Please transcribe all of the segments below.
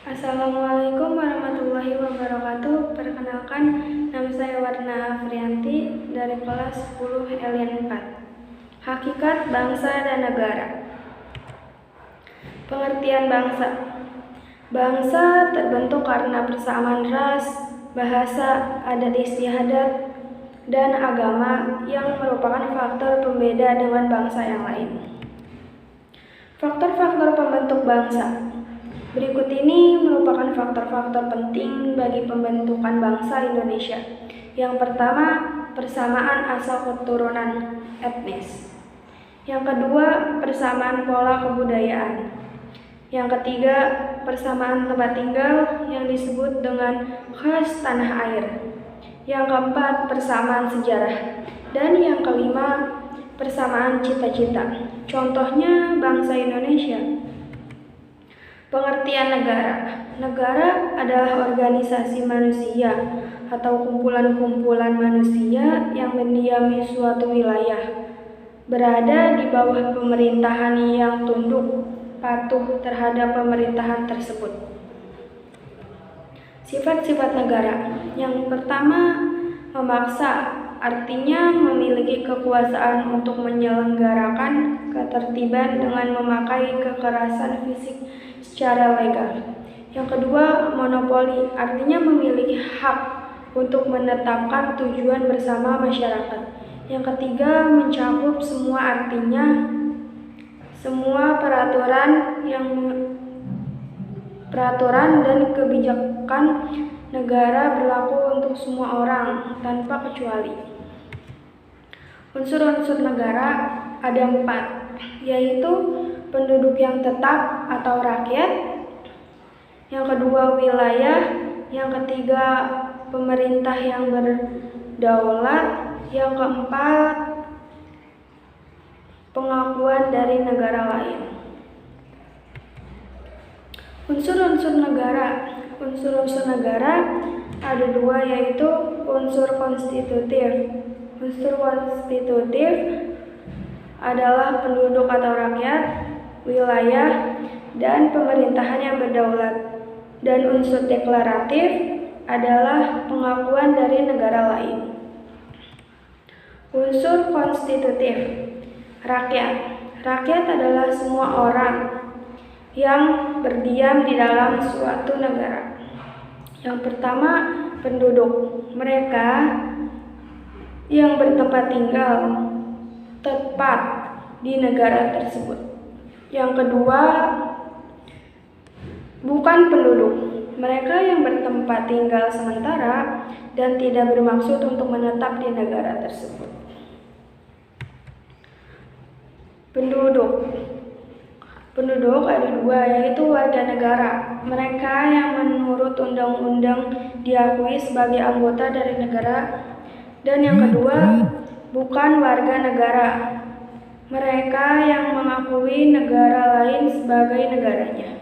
Assalamualaikum warahmatullahi wabarakatuh. Perkenalkan, nama saya Warna Afrianti dari kelas 10 Alien 4. Hakikat bangsa dan negara. Pengertian bangsa. Bangsa terbentuk karena persamaan ras, bahasa, adat istiadat, dan agama yang merupakan faktor pembeda dengan bangsa yang lain. Faktor-faktor pembentuk bangsa. Berikut ini merupakan faktor-faktor penting bagi pembentukan bangsa Indonesia. Yang pertama, persamaan asal keturunan etnis. Yang kedua, persamaan pola kebudayaan. Yang ketiga, persamaan tempat tinggal yang disebut dengan khas tanah air. Yang keempat, persamaan sejarah. Dan yang kelima, persamaan cita-cita. Contohnya bangsa Indonesia. Pengertian negara. Negara adalah organisasi manusia atau kumpulan-kumpulan manusia yang mendiami suatu wilayah, berada di bawah pemerintahan yang tunduk patuh terhadap pemerintahan tersebut. Sifat-sifat negara. Yang pertama, memaksa, artinya memiliki kekuasaan untuk menyelenggarakan ketertiban dengan memakai kekerasan fisik secara legal. Yang kedua, monopoli, artinya memiliki hak untuk menetapkan tujuan bersama masyarakat. Yang ketiga, mencakup semua, artinya semua peraturan dan kebijakan negara berlaku untuk semua orang tanpa kecuali. Unsur-unsur negara ada 4, yaitu penduduk yang tetap atau rakyat, yang kedua wilayah, yang ketiga pemerintah yang berdaulat, yang keempat pengakuan dari negara lain. Unsur-unsur negara. Unsur-unsur negara ada 2, yaitu unsur konstitutif. Unsur konstitutif adalah penduduk atau rakyat, wilayah, dan pemerintahan yang berdaulat. Dan unsur deklaratif adalah pengakuan dari negara lain. Unsur konstitutif. Rakyat. Rakyat adalah semua orang yang berdiam di dalam suatu negara. Yang pertama, penduduk. Mereka yang bertempat tinggal tepat di negara tersebut. Yang kedua, bukan penduduk. Mereka yang bertempat tinggal sementara dan tidak bermaksud untuk menetap di negara tersebut. Penduduk ada 2, yaitu warga negara. Mereka yang menurut undang-undang diakui sebagai anggota dari negara. Dan yang kedua, bukan warga negara. Mereka yang mengakui negara lain sebagai negaranya.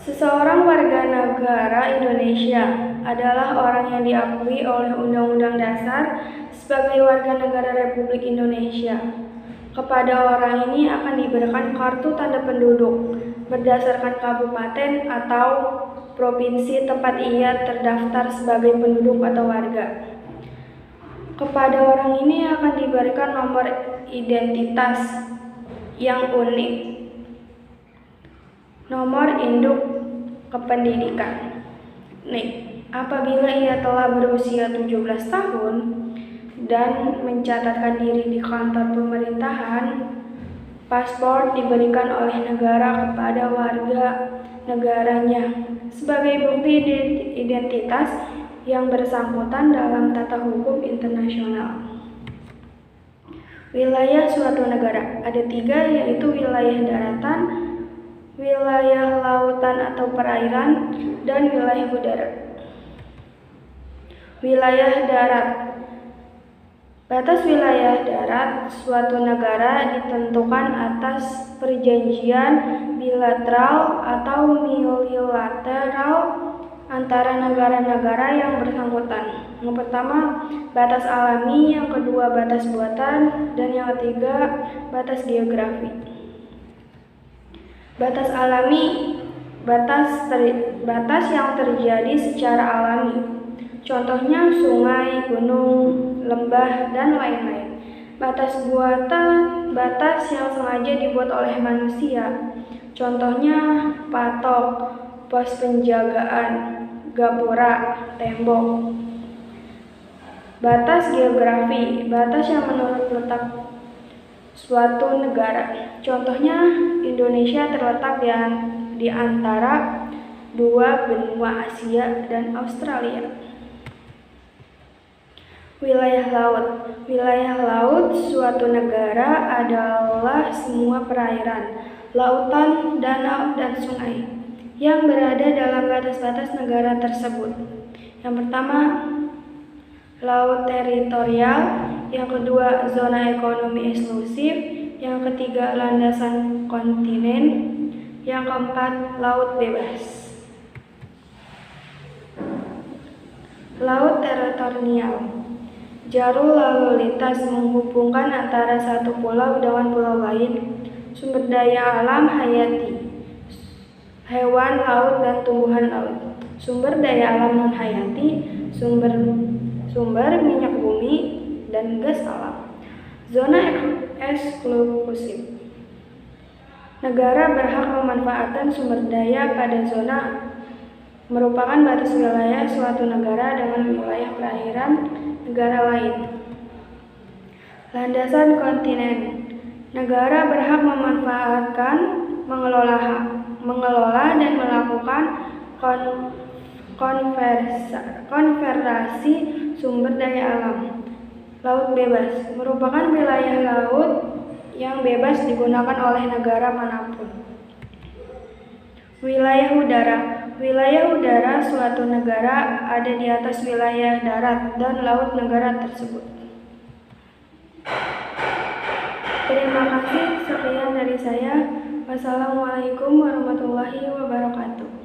Seseorang warga negara Indonesia adalah orang yang diakui oleh Undang-Undang Dasar sebagai warga negara Republik Indonesia. Kepada orang ini akan diberikan kartu tanda penduduk berdasarkan kabupaten atau provinsi tempat ia terdaftar sebagai penduduk atau warga. Kepada orang ini akan diberikan nomor identitas yang unik, nomor induk kependidikan. Apabila ia telah berusia 17 tahun dan mencatatkan diri di kantor pemerintahan, paspor diberikan oleh negara kepada warga negaranya sebagai bukti identitas yang bersangkutan dalam tata hukum internasional. Wilayah suatu negara ada 3, yaitu wilayah daratan, wilayah lautan atau perairan, dan wilayah udara. Wilayah darat. Batas wilayah darat suatu negara ditentukan atas perjanjian bilateral atau multilateral antara negara-negara yang bersangkutan. Yang pertama, batas alami, yang kedua batas buatan, dan yang ketiga batas geografi. Batas alami, batas yang terjadi secara alami. Contohnya sungai, gunung, lembah, dan lain-lain. Batas buatan, batas yang sengaja dibuat oleh manusia. Contohnya patok, pos penjagaan, gapura, tembok. Batas geografi, batas yang menurut letak suatu negara. Contohnya Indonesia terletak di antara dua benua Asia dan Australia. Wilayah laut. Wilayah laut suatu negara adalah semua perairan, lautan, danau, dan sungai yang berada dalam batas-batas negara tersebut. Yang pertama, laut teritorial. Yang kedua, zona ekonomi eksklusif. Yang ketiga, landasan kontinen. Yang keempat, laut bebas. Laut teritorial. Jalur lalu lintas menghubungkan antara satu pulau dengan pulau lain. Sumber daya alam hayati, hewan laut dan tumbuhan laut. Sumber daya alam non hayati, sumber minyak bumi dan gas alam. Zona eksklusif. Negara berhak memanfaatkan sumber daya pada zona merupakan batas wilayah suatu negara dengan wilayah perairan negara lain. Landasan kontinen. Negara berhak memanfaatkan, mengelola dan melakukan konservasi sumber daya alam. Laut bebas merupakan wilayah laut yang bebas digunakan oleh negara manapun. Wilayah udara. Wilayah udara suatu negara ada di atas wilayah darat dan laut negara tersebut. Terima kasih, sekian dari saya. Wassalamualaikum warahmatullahi wabarakatuh.